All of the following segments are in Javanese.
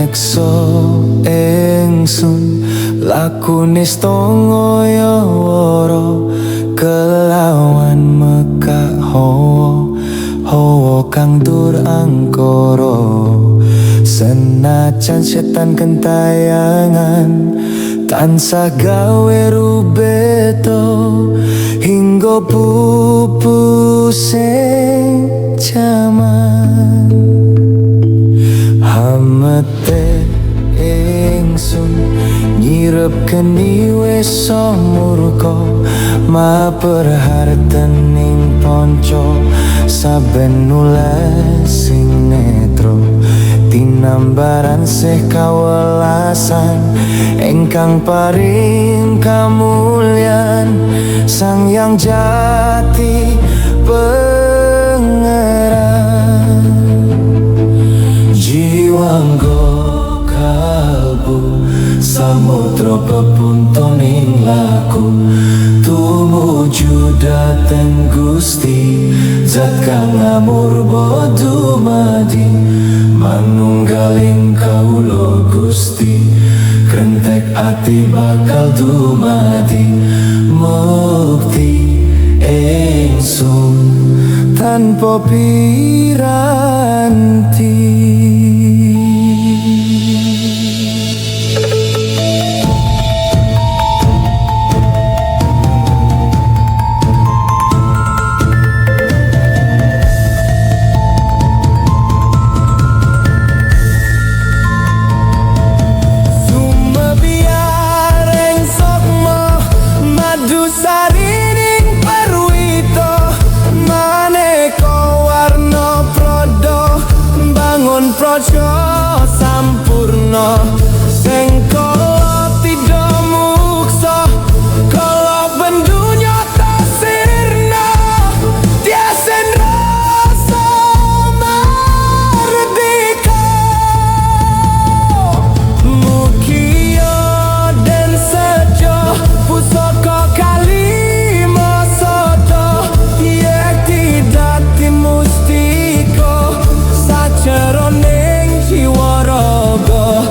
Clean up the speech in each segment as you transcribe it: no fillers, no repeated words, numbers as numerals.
meksa ingsun lakune stangaya wara kelawan mekak hawa kang dur angkara senajan setan gentayangan tansah gawe rubeto hingga pupusing jaman hamete ingsun nyirep geni wis murka maperhartening panca saben nules sinetro tinambaran sih kawelasan ingkang paring kamulyan sang yang jati pangeran jiwanggo kalbu samudra pepuntoning laku tumuju dateng Gusti zat kang amurba dumadi manunggaling kawula Gusti krentek ati bakal dumadi mukti ingsun tanpa piranti. Praja sampurna sing kala tidak muksa kala bendunya tak sirna tiasen rasa mardika mukia dan sejo pusaka kalima sodo yek tidak timustiko sacerone jiwa raga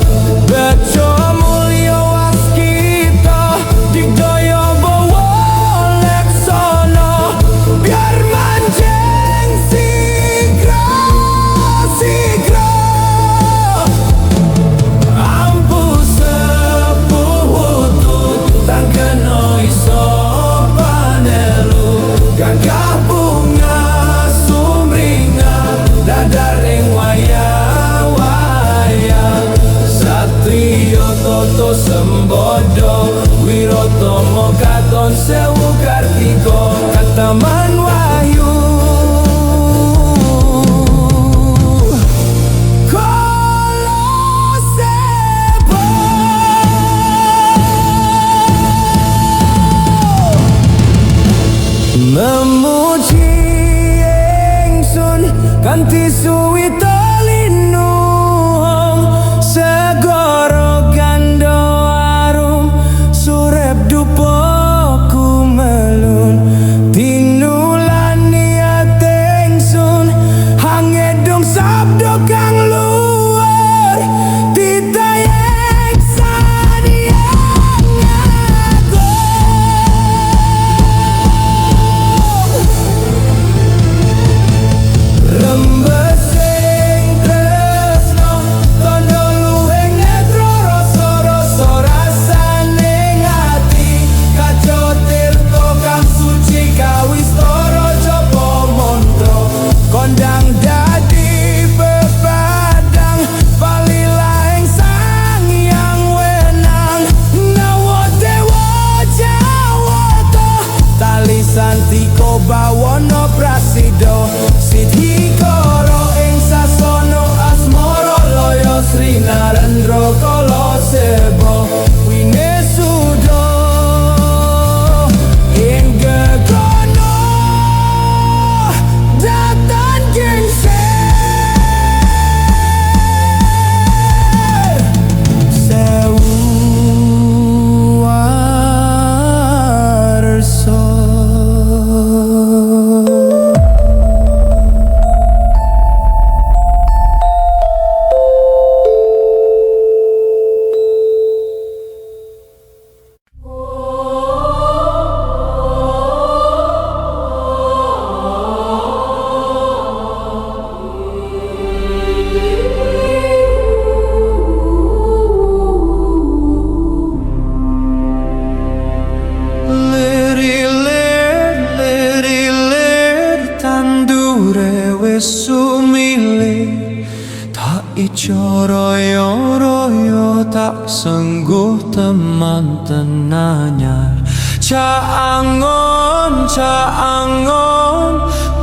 tak sengguh teman tenanyar. Caangon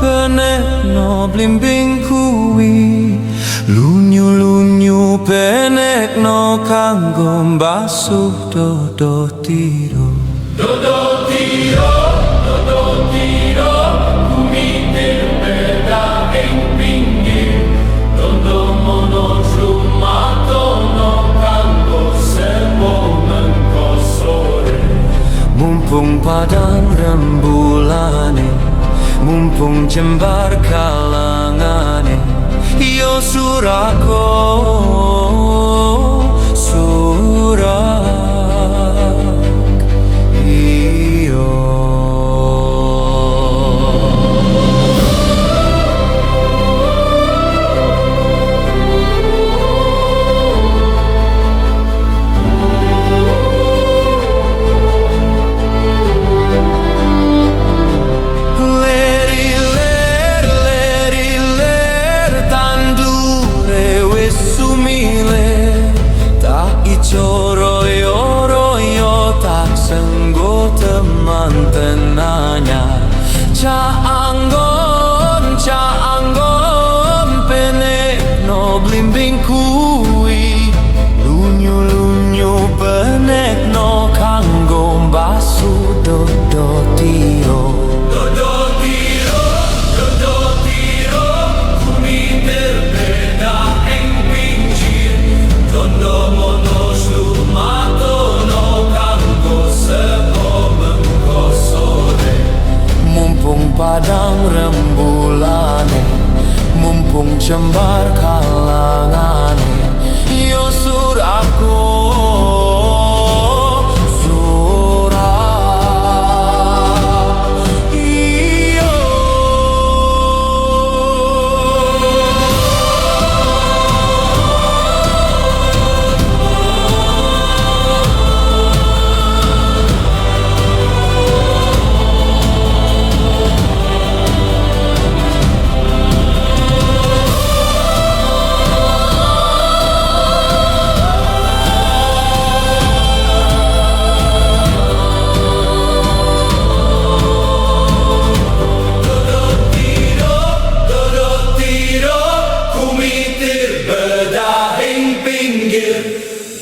penekno blimbing kuwi, lunyu penekno kanggo mbasuh dodo tiro. Dodo tiro, kumitir beda ing pinggir. Dodo mono rumatono kanggo sebo mengko sore. Mumpung padang rembulane, mumpung jembar kalangane, yo surako surak iyo. Royo tak sengguh teman tenanya. Caanggon penekno blimbing kuwi, lunyu penekno kanggo mbasuh dodo tiro. Dodo tiro, kumitir beda ing pinggir. Dondo mono matono kanggo sebo mengko sore. Mumpung padang rembulane, mumpung jembar kalangane, yo surako surak iyo.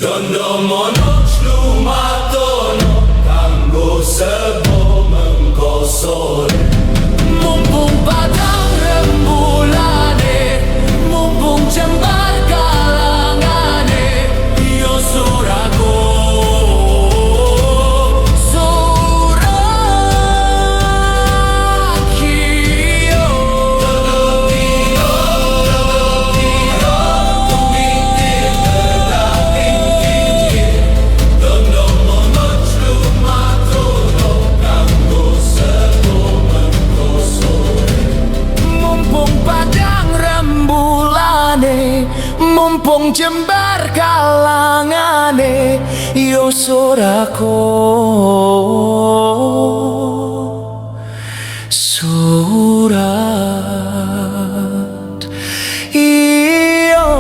Dondo mono lumatono kanggo sebo mengko sore. Mumpung padang rembulane, mumpung jembar kalangane, yo surako surak iyo. Dodo tiro, kumitir beda ing pinggir. Dondo mono lumatono kanggo sebo mengko sore. Mumpung padang rembulane, mumpung jembar kalangane, yo surako surat iyo.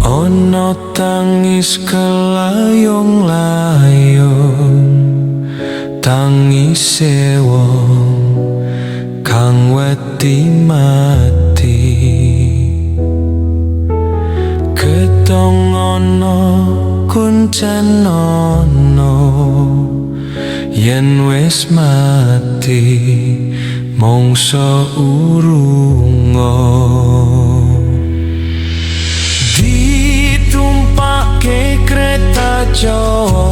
Ono tangis kelayong-layong, tangis wong kang wedi mati. Ketong ono kuncen ono, yen wis mati mongso urungo. Ditumpake kereta Jawa,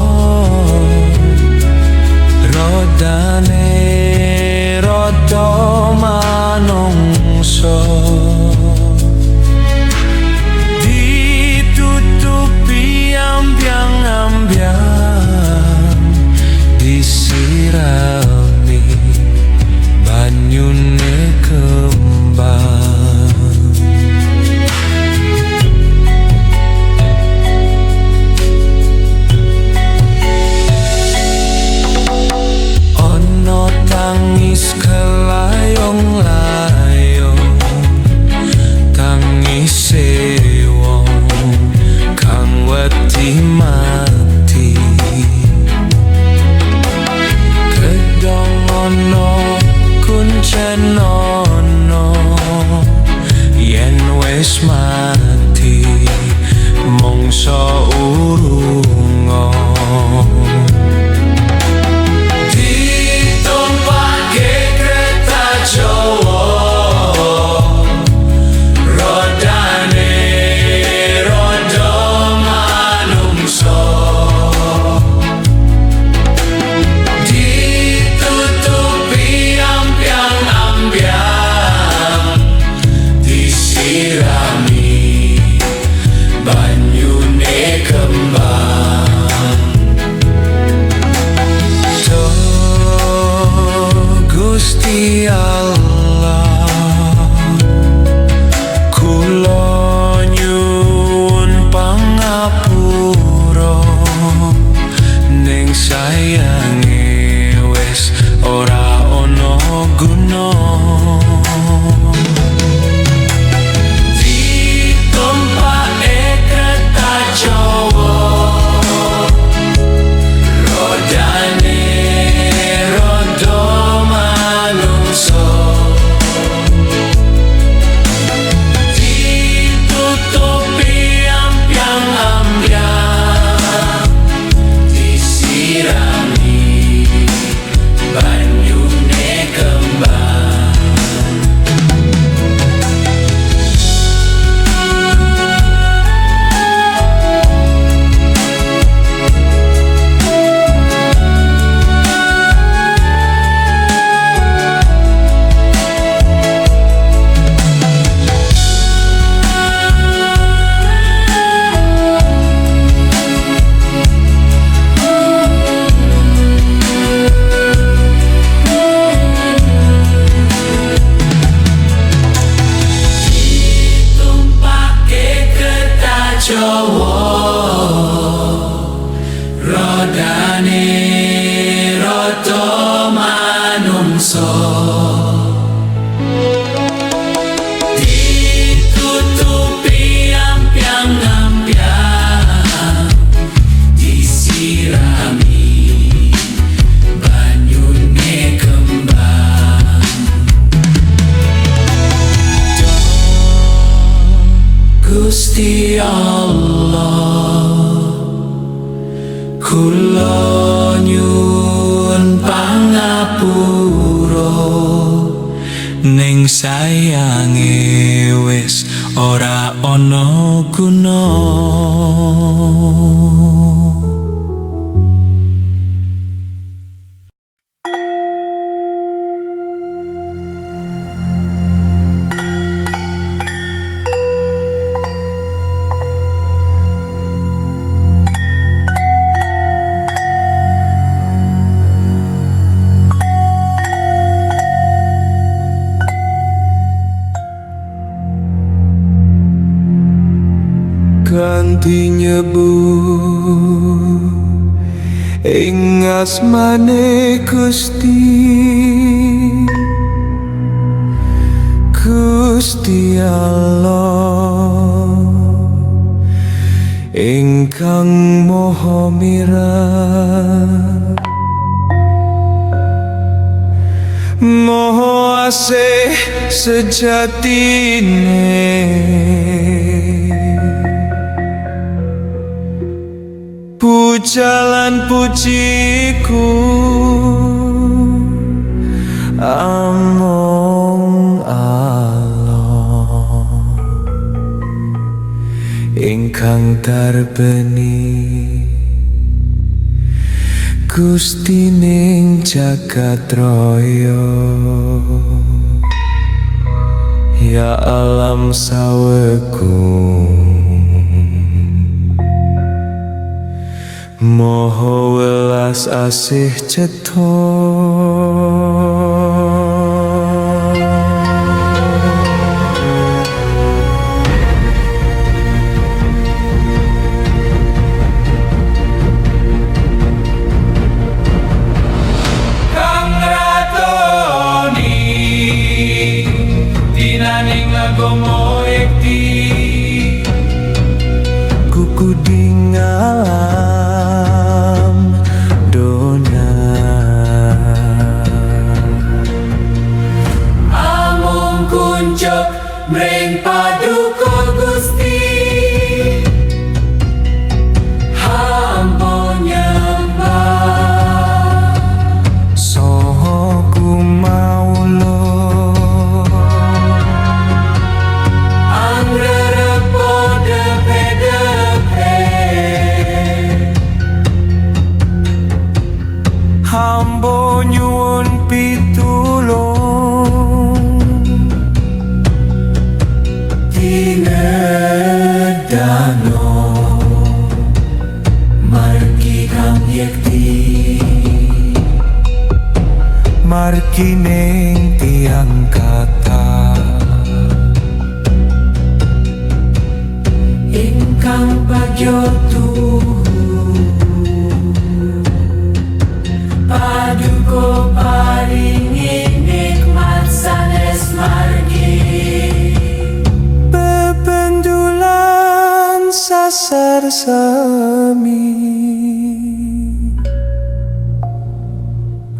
Gusti Allah, kula nyuwun pangapura ning sayange wis ora ana guna. Ditumpake kereta Jawa, rodane rodo manungsa, ditutupi ambyang-ambyang, disirami banyune kembang. Jawa, rodane rada manungsa, ditutupi ambyang-ambyang, disirami banyune kembang. Gusti Allah, kula nyuwun pangapura ning sayange wis ora ana guna. Ganti nyebut ing asmane Gusti, Gusti Allah ingkang Maha Mirah, Maha Asih sejatine. Pujalan pujiku among Allah ingkang darbeni Gusti ning jagat raya. Ya alam sawegung, Maha welas asih cetha. Kang ratoni dinaning agama ekti, kuku dingalam dona. Amung kunjuk mring paduka Gusti, hamba nyembah saha kumaula. Angrere padha pedepe, hamba nyuwun pitulung. Dinedano margi kang yekti, margi ning tiang kata ingkang bagyo paduka paringi nikmat sanes margi bebendulan sasar sami.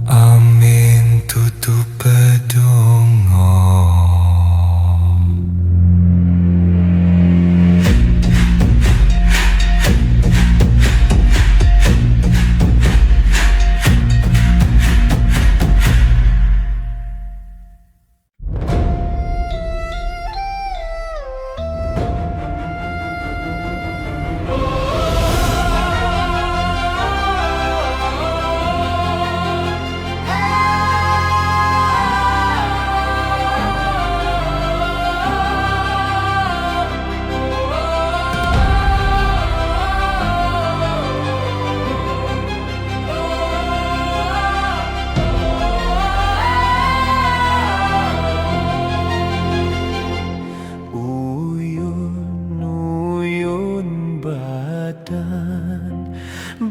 Amin tutup pedonga.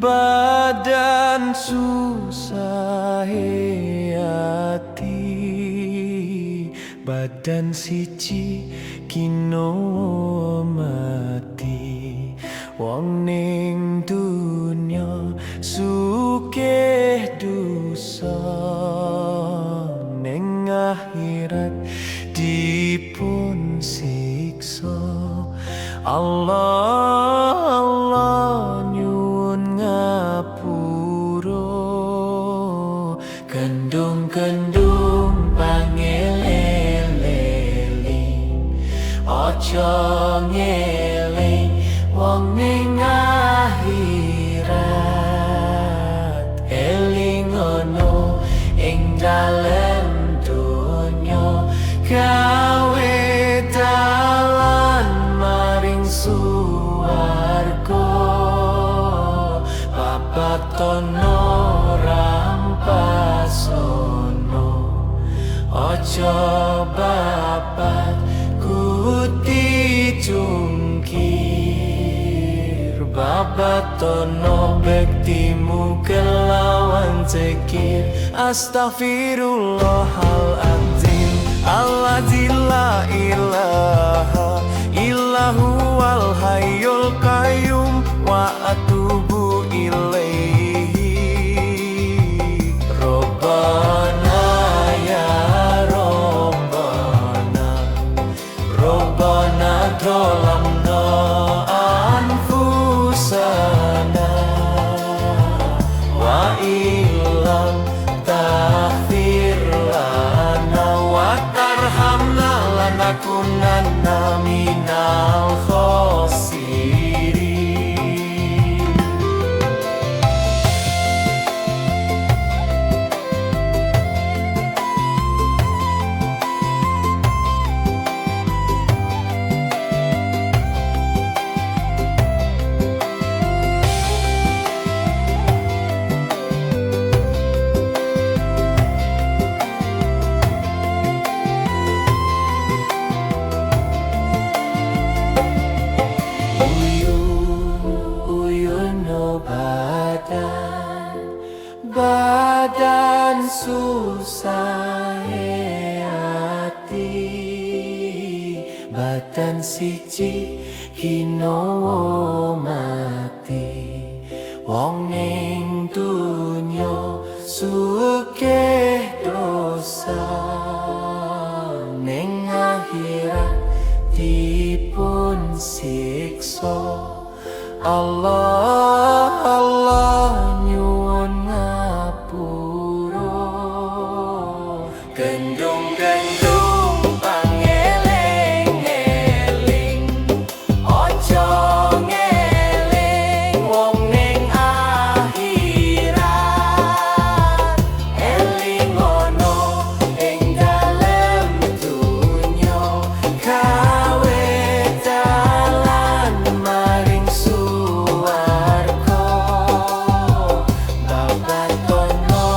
Badan susah hati, badan siji kino mati. Wong ning dunya sugih dosa, ning akhirat dipun siksa. Allah nyuwun ngapura, kendung-kendung pangeling-eling, aja ngeling wong ning akhirat. Eling ono ing dalem donya, gawe dalan maring suwarga. Babatono rampasono, aja babat kuti jungkir. Babatono bektimu kelawan zikir. Astaghfirullahaladzim, alladzi la ilaha illahu wal hayyul qayyum wa atubu ilaihi. Robbana ya Robbana, Robbana dzalamna anfusana wa illam taghfir lana wa tarhamna lanakunanna minal khosirin. Badan susah hati, badan siji kino mati. Wong ning dunya sugih dosa, ning akhirat dipun siksa. Allah nyuwun ngapura, gendung-gendung pangeling-eling, aja ngeling wong ning akhirat. Eling ono ing dalem dunya, gawe dalan maring suwarga. Babatono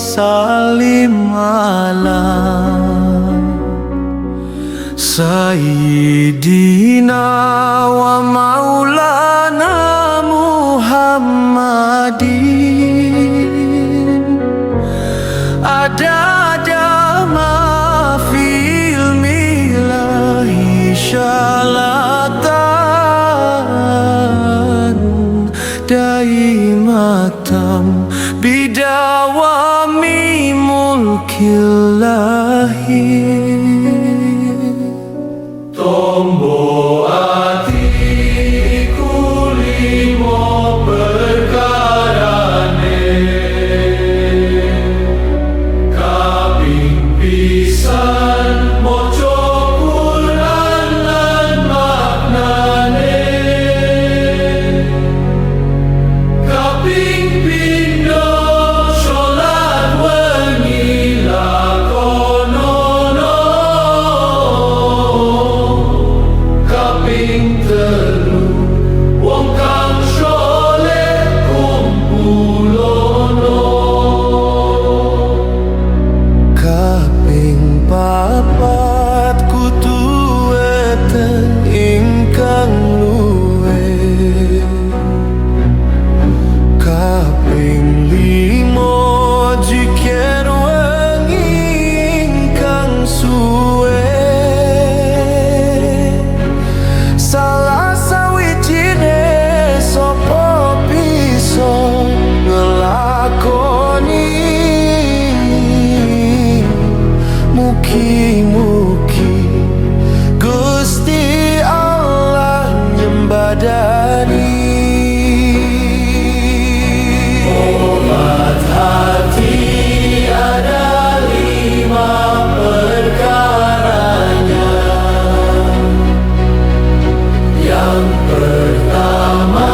salim ala Sayyidina wa maulana Muhammadin Adada ma fil milahi syalatan Daimatam bidawami mulkillahi Tombo atiku limo perkarane Kaping pisan moco Quran lan maknane Kaping pindho sholat wengi lakonono Kaping telu wong kang sholeh kumpulono Kaping papat kudu weten ingkang luwe Kaping limo jikir wengi ingkang suwe Salah sawijine sapa bisa ngelakoni Mugi-mugi Gusti Allah nyembadani Obat hati ada 5 perkaranya Yang pertama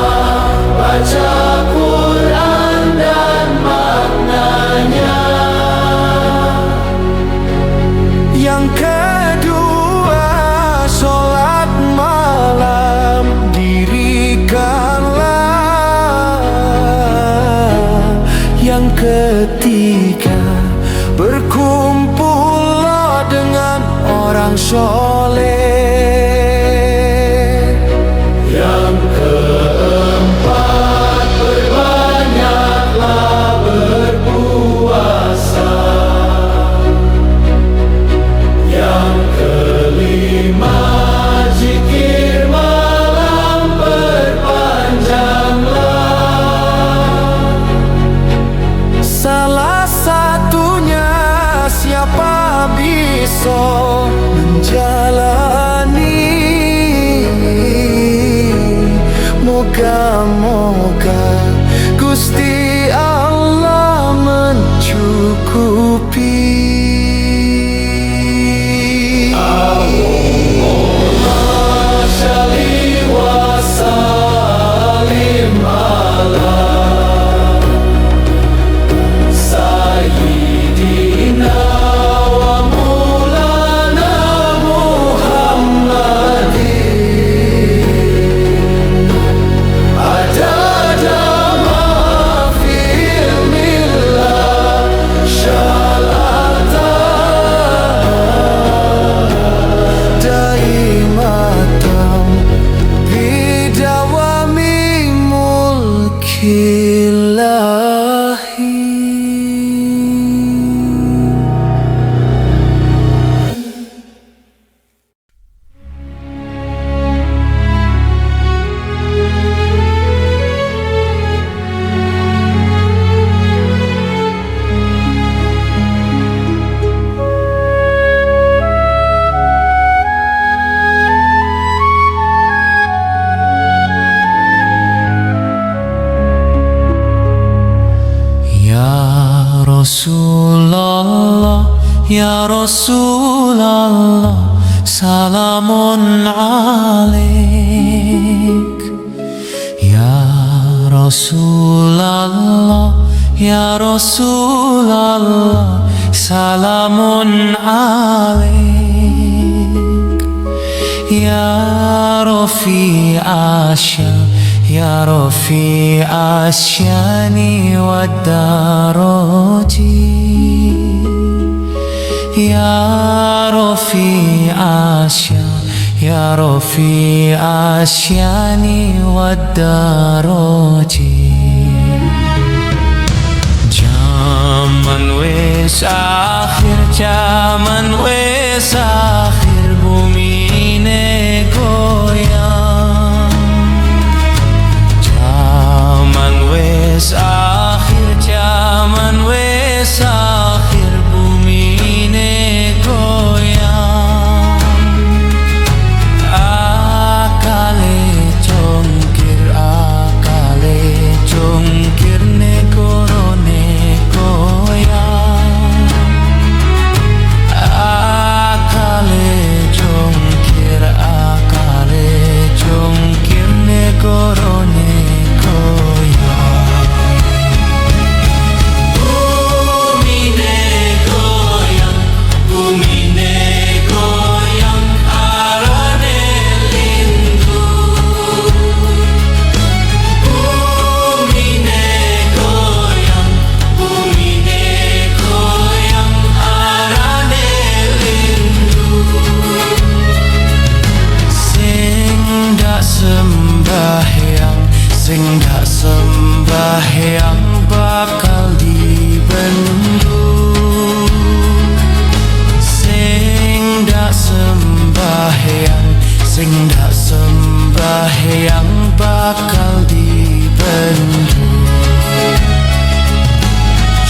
baca Quran dan maknanya Yang kedua sholat malam dirikanlah Yang ketiga berkumpullah dengan orang soleh Yang keempat berbanyaklah berpuasa Yang kelima zikir malam perpanjanglah Salah satunya siapa bisa menjalani Moga-moga Gusti Allah mencukupi Allahumma shalli wa sallim ala Sayyidina wa maulana Muhammadin Adada ma fil millah syalatan Daimatam bidawami mulkillahi Rasulullah, ya Rasulullah, salamun alaik. Ya Rasulullah, ya Rasulullah, salamun alaik. Ya Rafi Asya, ya Rafi Asyani wa Daraji. Ya Rafi Asya, Ya Rafi Asyani Waddaroji. Zaman wes akhir, zaman wes akhir, bumi ini goyang. Zaman wes akhir, zaman wes akhir, bumi ini goyang. Akale jongkir negorone goyang. Akale jongkir negorone goyang. Bumi ne goyang, bumi ne goyang, arane lindu. Bumi ne goyang, arane lindu. Sing dak sembahyang bakal dibendung. Sing dak sembahyang bakal dibendung.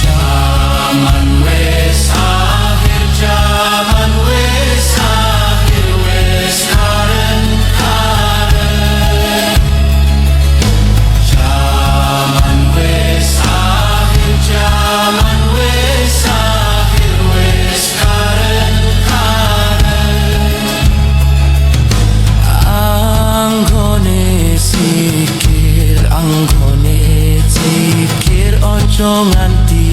Zaman wes akhir, zaman wes akhir, wes karen. Zaman wes akhir, zaman wes akhir, wes karen. Anggone zikir ojo nganti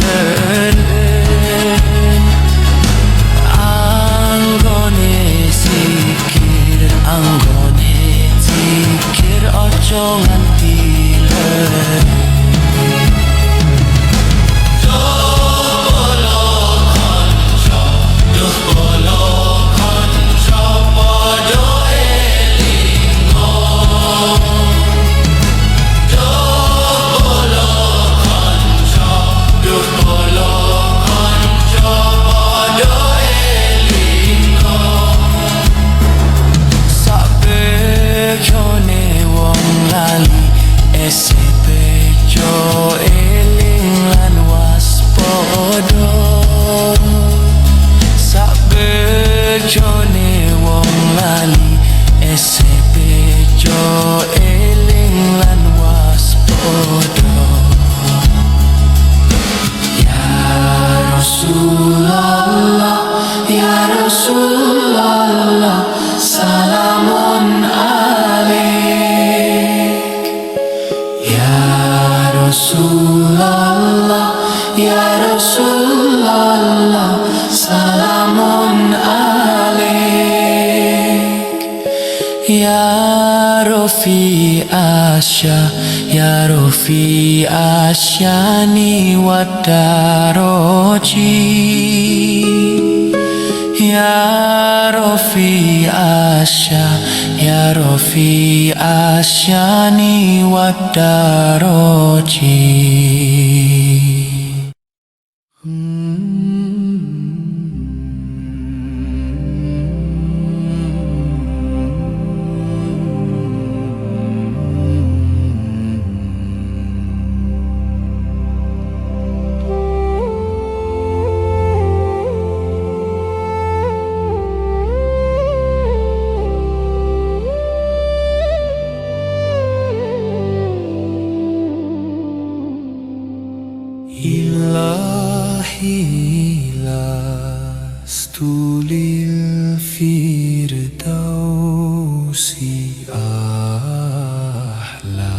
leren. Anggone zikir ojo nganti leren. Sepejo eling lan waspada. Sabejone wong lali, sepejo eling lan waspada. Ya Rasulullah, ya Rasulullah, salamun Rasulullah, ya Rasulullah, salamun alaik. Ya Rafi Asya, ya Rafi Asyani Waddaroji. Ya Rafi Asya, ya Rafi Asyani Waddaroji. Ilahi lastu lil firdausi ahla,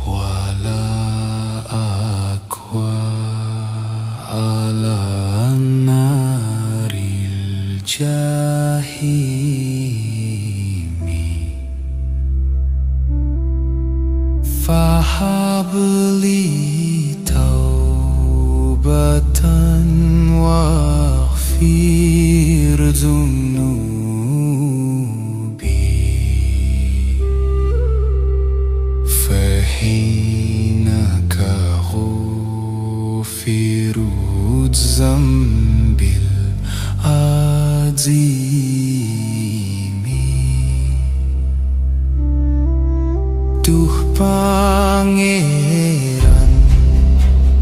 wala aqwa ala naril jahimi. Fahabli taubat في رود zambil azimi. Duh Pangeran,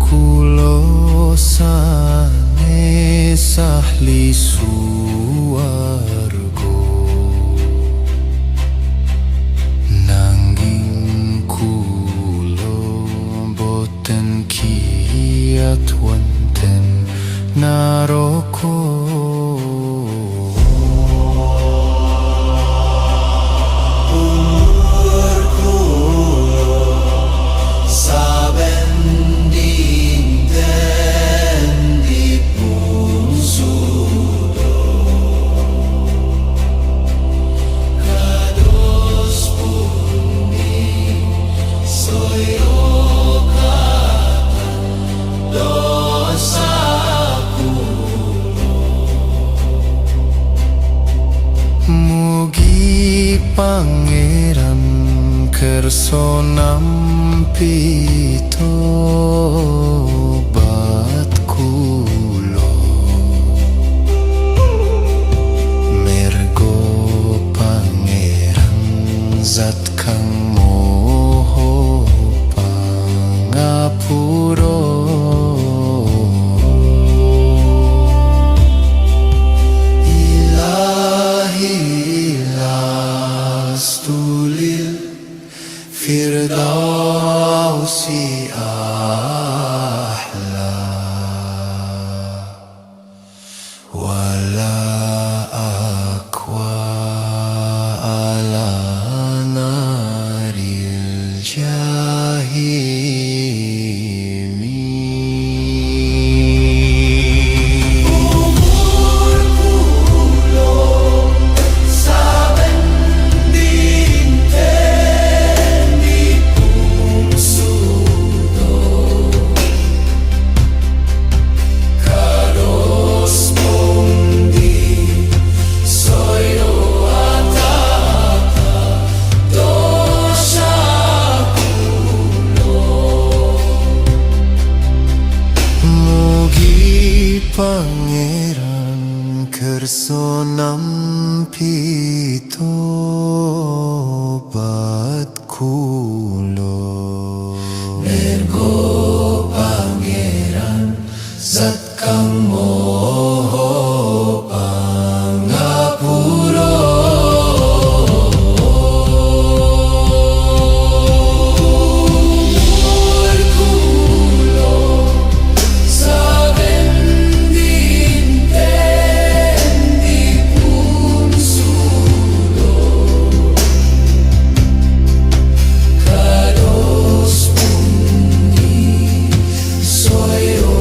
kulo sanes ahli suwarga, nanging kulo boten kiat wonten naraka. Mugi Pangeran kersa nampi tobat kula, merga Pangeran zat kang moho pangapura. Firdausi ahla wala aqwa ala naril jahimi. Umur kulo saben dinten sudo kados mundi soyo atata dosa kulo. Mugi Pangeran kersa nampi tobat kulo, merga Pangeran zat kang moho pangapura. Umur kulo saben dinten dipun sudo kados pundi soyo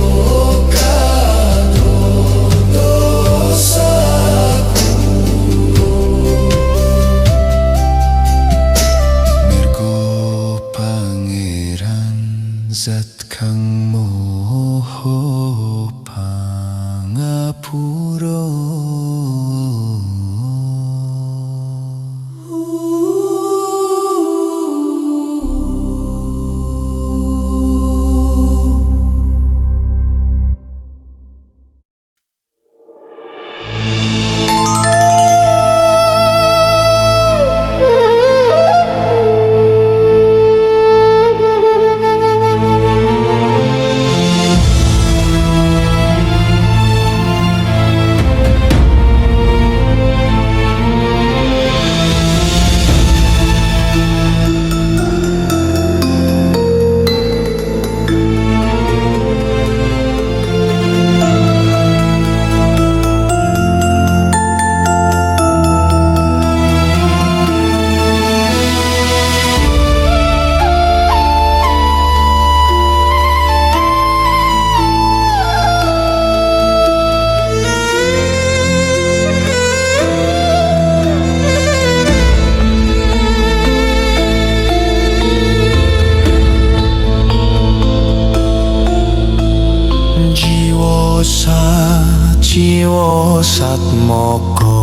zat kang moho pangapura. Jiwa satmoko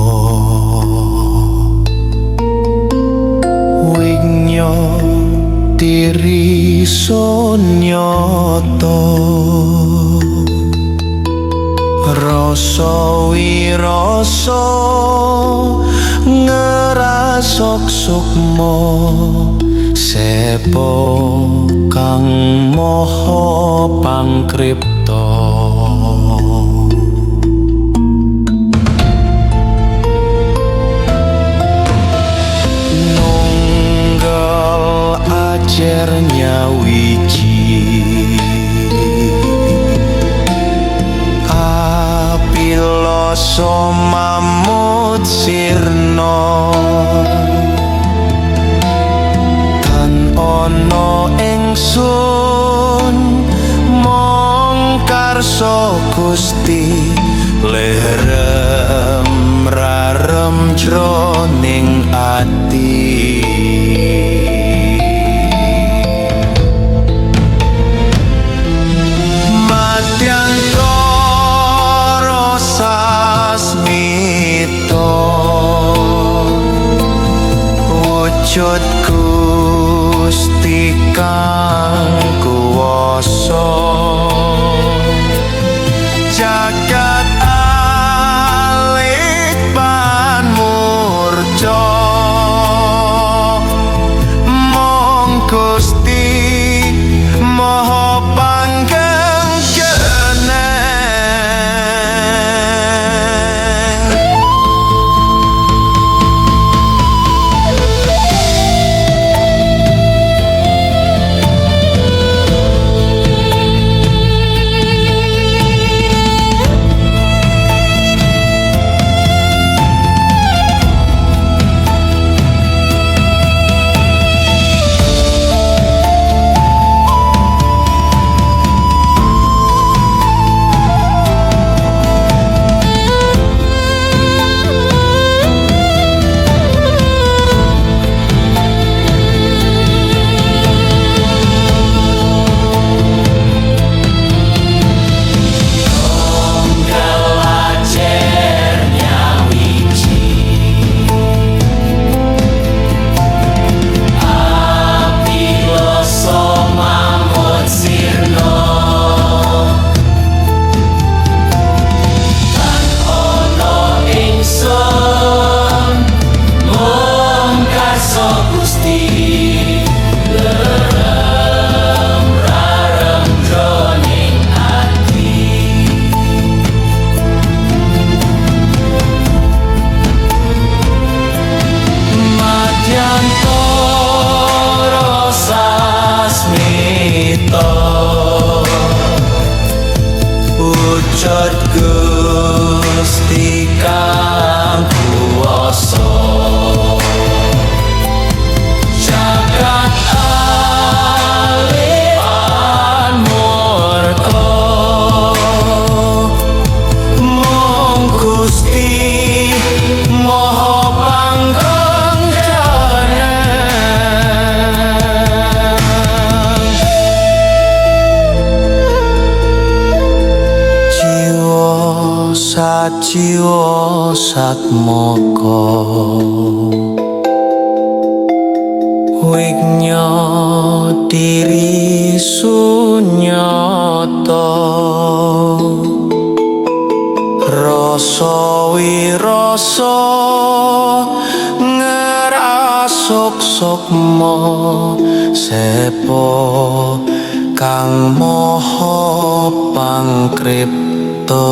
wingnya tiri sonyoto rasa wirasa ngerasok sukma sepo kang maha pangkripta nunggal ajer nyawiji apiloso mamut sirna tan ana ingsun mong karsa Gusti lerem rarem jroning ati madyantara sasmita wujud Gusti kang kuwasa jagat alit panmurja mong Gusti maha panggeng keneh madyantara sasmita wujud Gusti kang kuwasa jagat alit panmurka mong Gusti maha panggeng jiwa sajiwa satmaka wignya diri sunyata rasa wirasa ngerasok sukma sepo kang maha pangkripta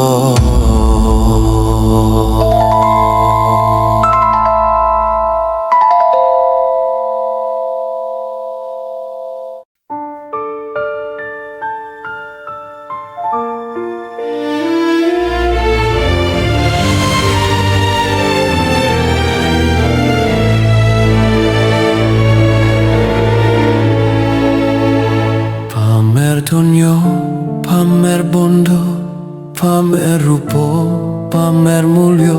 donya pamer bondo pamer rupa pamer mulya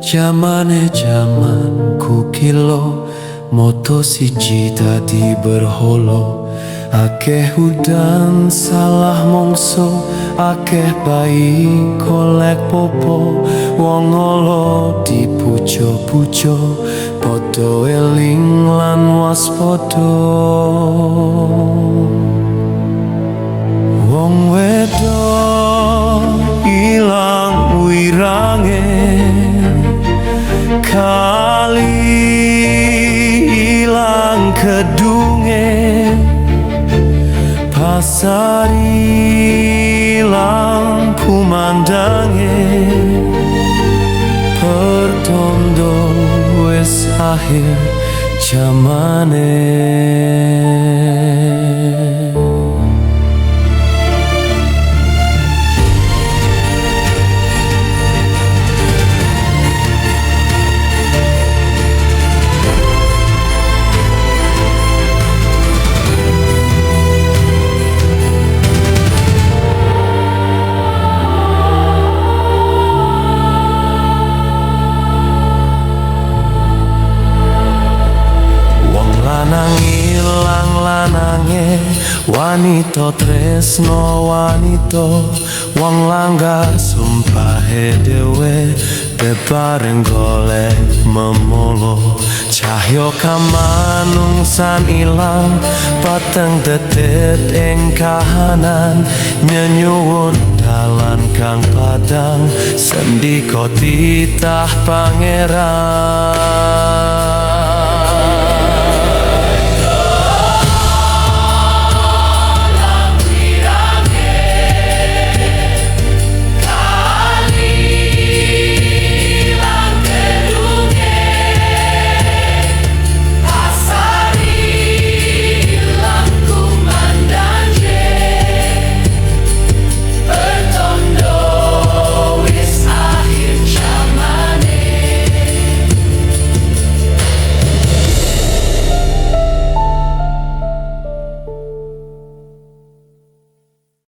jamane jaman kukilo moto siji dadi berhala akeh udan salah mongso akeh bayi kolek popo wong ala dipuja-puja padha eling lan waspada wong wedok ilang mandange pertondo wis akhir jamane. Lanang ilang lanange, wanita tresno wanita, wong langgar sumpahe dhewe bebareng golek memolo. Cahya kamanungsan ilang, pateng dedet ing kahanan, nyenyuwun dalan kang padang, sendika titah pangeran.